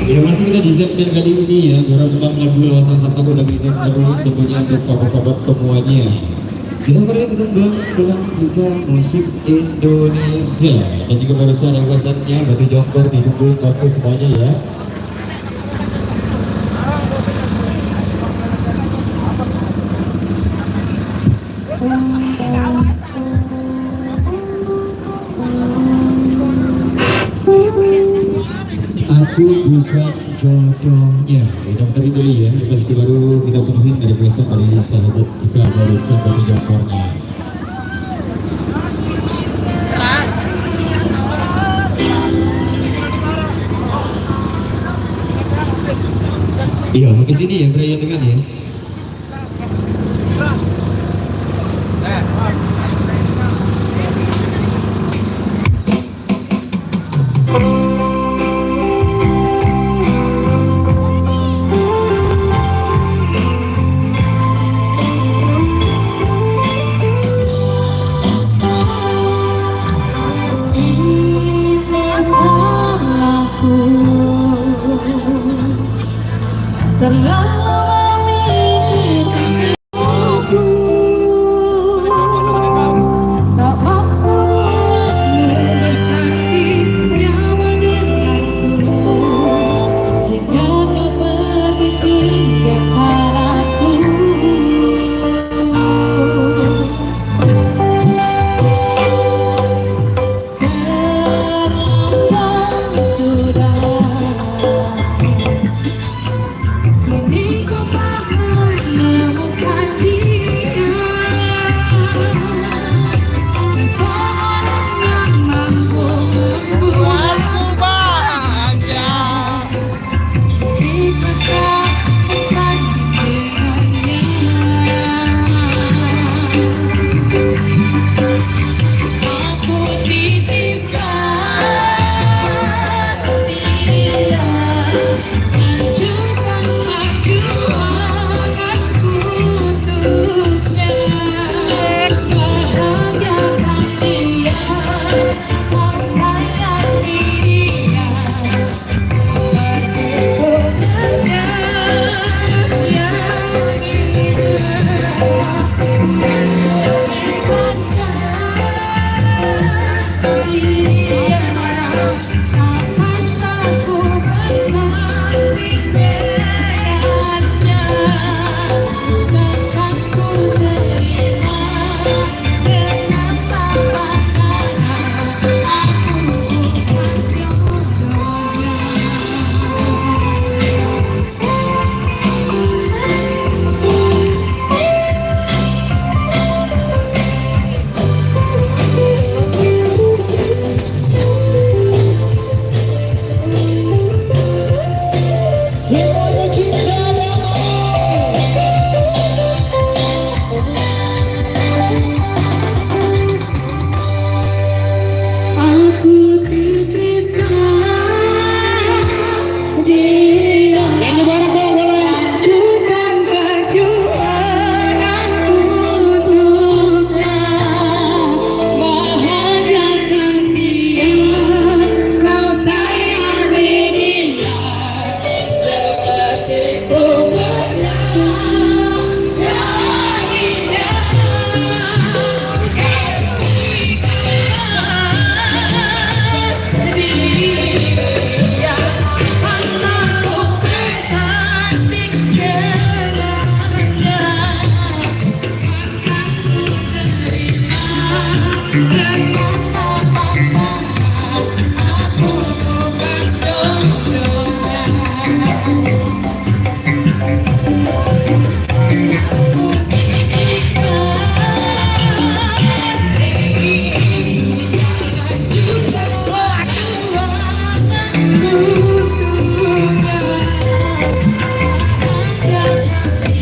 Ya masih kita di segmen kali ini ya, Gora lagu Lawasan Sasago dan kita baru tentunya untuk sahabat-sahabat semuanya. Kita beri kembang dengan juga musik Indonesia dan juga baru suara wasannya Batu Jongkor didukung Bapak semuanya ya. Aku bukan jodohnya. Kita putar dulu ya. Kita baru kita penuhin dari besok dari sahabat kita dari Batu Jongkornya. Iya, ke sini ya, Brian dengan ya. terlalu memikirkan aku, tak mampu membuatmu bersakti nyaman denganku, hingga kau pergi tinggalkan aku. Terlambat sudah, kini kau menemukan dia, seseorang yang mampu membuatku bahagia, ikhlaskan bersanding dengannya. Aku titipkan dia, lanjutkan perjuanganku untuknya. Bahagiakan dia, kau sayangi dia, seperti punyanya yang semuanya cinta aku titipkan dia, lanjutkan perjuanganku untuknya. Bahagiakan dia, kau sayangi dia, seperti punyanya yang indah. Dia anakku bersanding dengannya, akan ku terima dengan lapang tangan. Aku bukan jodohnya. Aku titipkan dia, lanjutkan perjuanganku untuknya. Bahagiakan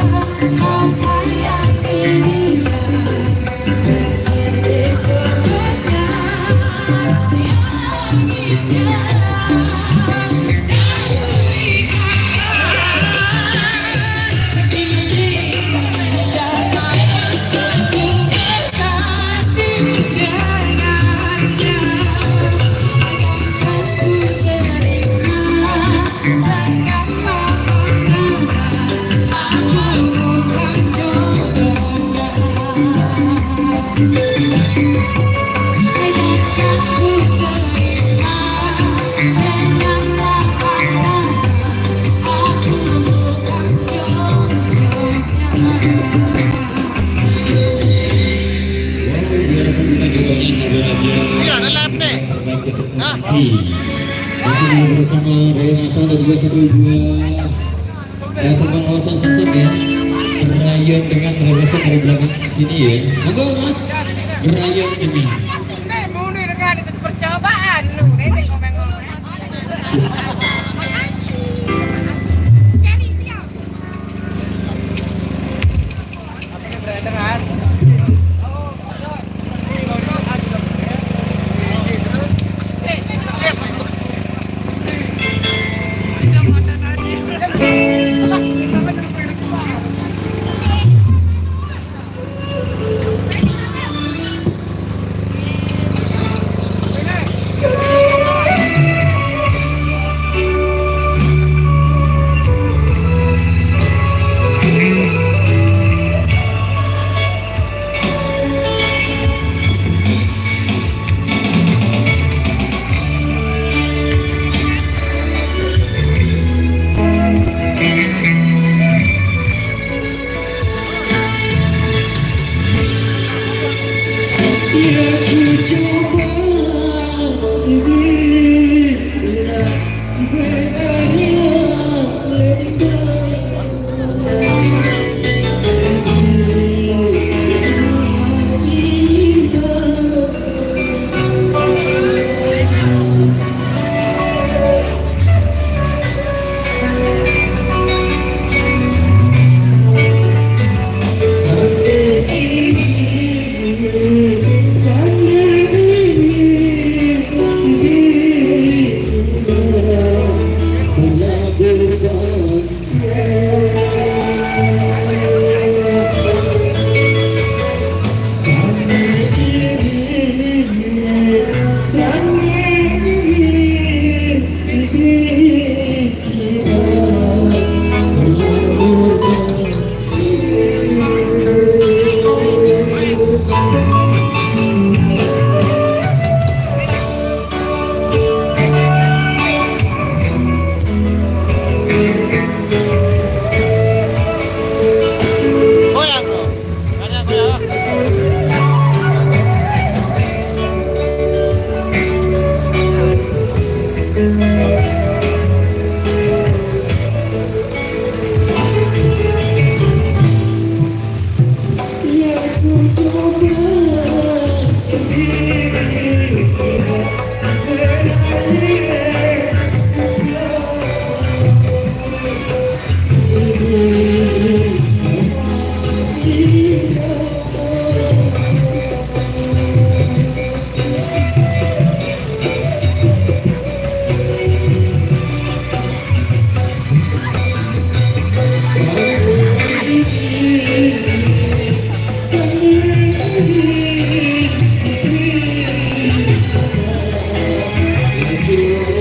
dia, kau sayangi dia, seperti punyanya yang indah. Biarkan kita jodohnya sabar aja. Iya, nge-live nih. Terbaik untuk Hah? nanti. Masih bersama Renata dan juga satu dua teman Osan Sasak ya. Berayon dengan rebesan dari belakang sini ya. Monggo Mas, berayon dengan. Nek muni dengan itu percobaan lu, nek ngomong-ngomong. Jadi siap. Apa ini berendengan? Goyang bro. Ada goyang. Thank you.